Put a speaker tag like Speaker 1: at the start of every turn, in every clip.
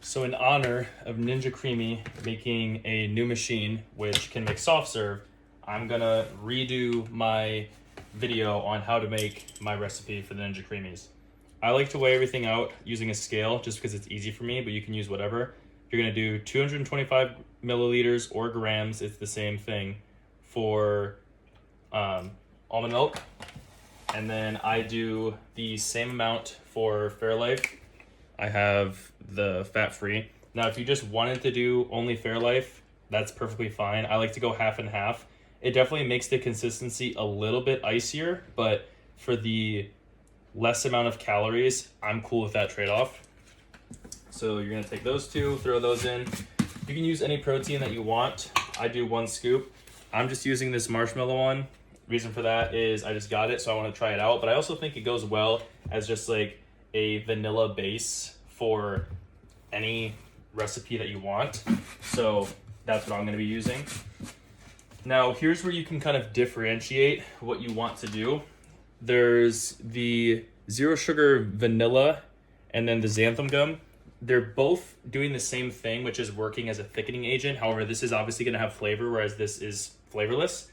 Speaker 1: So in honor of Ninja Creami making a new machine which can make soft serve, I'm gonna redo my video on how to make my recipe for the Ninja Creamies. I like to weigh everything out using a scale just because it's easy for me, but you can use whatever. You're gonna do 225 milliliters or grams, it's the same thing, for almond milk. And then I do the same amount for Fairlife. I have the fat-free. Now, if you just wanted to do only Fairlife, that's perfectly fine. I like to go half and half. It definitely makes the consistency a little bit icier, but for the less amount of calories, I'm cool with that trade-off. So you're gonna take those two, throw those in. You can use any protein that you want. I do 1 scoop. I'm just using this marshmallow one. Reason for that is I just got it, so I want to try it out. But I also think it goes well as just like a vanilla base for any recipe that you want. So that's what I'm going to be using. Now, here's where you can kind of differentiate what you want to do. There's the zero sugar vanilla and then the xanthan gum. They're both doing the same thing, which is working as a thickening agent. However, this is obviously going to have flavor, whereas this is flavorless.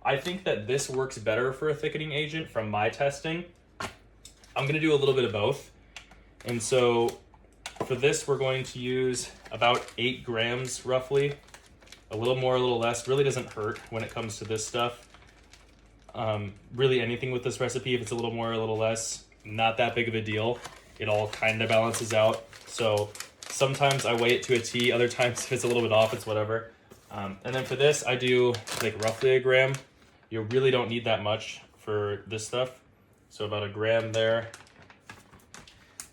Speaker 1: I think that this works better for a thickening agent from my testing. I'm going to do a little bit of both. And so for this, we're going to use about 8 grams roughly. A little more, a little less. Really doesn't hurt when it comes to this stuff. Really anything with this recipe, if it's a little more, a little less, not that big of a deal. It all kind of balances out. So sometimes I weigh it to a T. Other times if it's a little bit off, it's whatever. And then for this, I do like roughly a gram. You really don't need that much for this stuff. So about a gram there.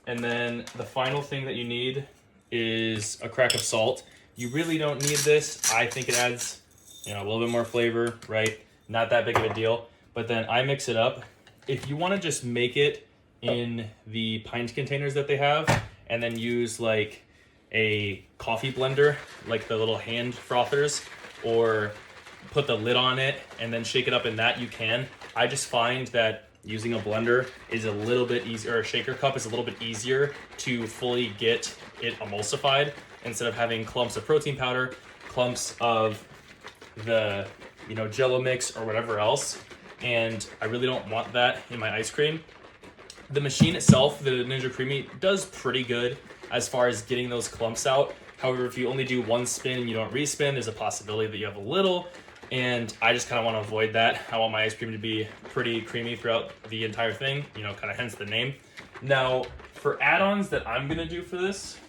Speaker 1: And then the final thing that you need is a crack of salt. You really don't need this. I think it adds, a little bit more flavor, right? Not that big of a deal. But then I mix it up. If you want to just make it in the pint containers that they have, and then use like a coffee blender, like the little hand frothers, or put the lid on it and then shake it up in that, you can. I just find that using a blender is a little bit easier, or a shaker cup is a little bit easier to fully get it emulsified instead of having clumps of protein powder, clumps of the Jello mix or whatever else. And I really don't want that in my ice cream. The machine itself, the Ninja Creami, does pretty good as far as getting those clumps out. However, if you only do 1 spin and you don't respin, there's a possibility that you have a little. And I just kind of want to avoid that. I want my ice cream to be pretty creamy throughout the entire thing, kind of hence the name. Now, for add-ons that I'm going to do for this,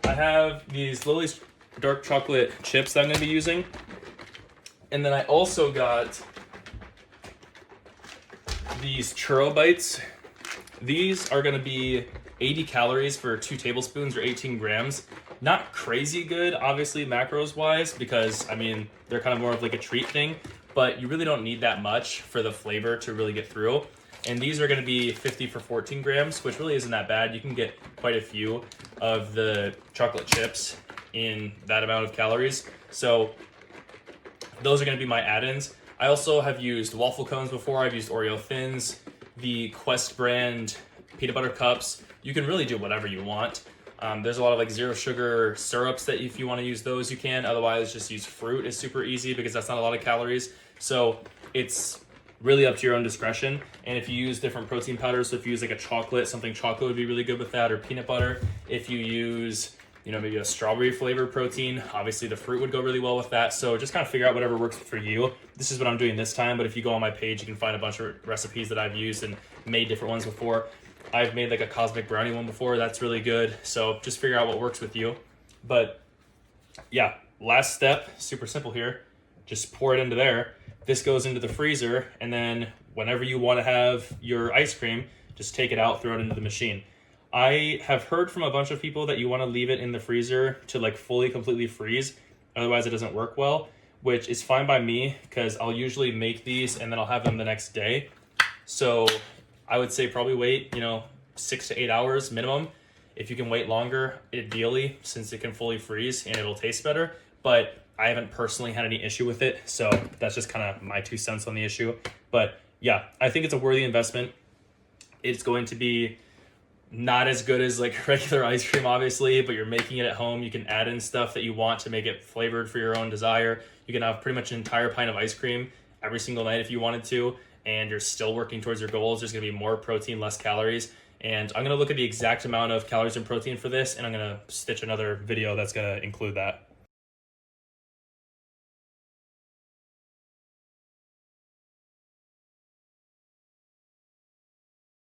Speaker 1: I have these Lily's dark chocolate chips that I'm going to be using. And then I also got these churro bites. These are going to be 80 calories for 2 tablespoons or 18 grams. Not crazy good, obviously, macros wise, because they're kind of more of like a treat thing, but you really don't need that much for the flavor to really get through. And these are going to be 50 for 14 grams, which really isn't that bad. You can get quite a few of the chocolate chips in that amount of calories. So those are going to be my add-ins. I also have used waffle cones before. I've used Oreo Thins, the Quest brand peanut butter cups. You can really do whatever you want. There's a lot of like zero sugar syrups that if you want to use those, you can. Otherwise, just use fruit. It's super easy because that's not a lot of calories. So it's really up to your own discretion. And if you use different protein powders, so if you use like a chocolate, something chocolate would be really good with that, or peanut butter. If you use, maybe a strawberry flavored protein, obviously the fruit would go really well with that. So just kind of figure out whatever works for you. This is what I'm doing this time, but if you go on my page, you can find a bunch of recipes that I've used and made different ones before. I've made like a cosmic brownie one before. That's really good. So just figure out what works with you. But yeah, last step, super simple here. Just pour it into there. This goes into the freezer. And then whenever you want to have your ice cream, just take it out, throw it into the machine. I have heard from a bunch of people that you want to leave it in the freezer to like fully, completely freeze. Otherwise it doesn't work well, which is fine by me because I'll usually make these and then I'll have them the next day. So I would say probably wait, 6 to 8 hours minimum. If you can wait longer, ideally, since it can fully freeze and it'll taste better. But I haven't personally had any issue with it. So that's just kind of my 2 cents on the issue. But yeah, I think it's a worthy investment. It's going to be not as good as like regular ice cream, obviously, but you're making it at home. You can add in stuff that you want to make it flavored for your own desire. You can have pretty much an entire pint of ice cream every single night if you wanted to, and you're still working towards your goals. There's gonna be more protein, less calories. And I'm gonna look at the exact amount of calories and protein for this, and I'm gonna stitch another video that's gonna include that.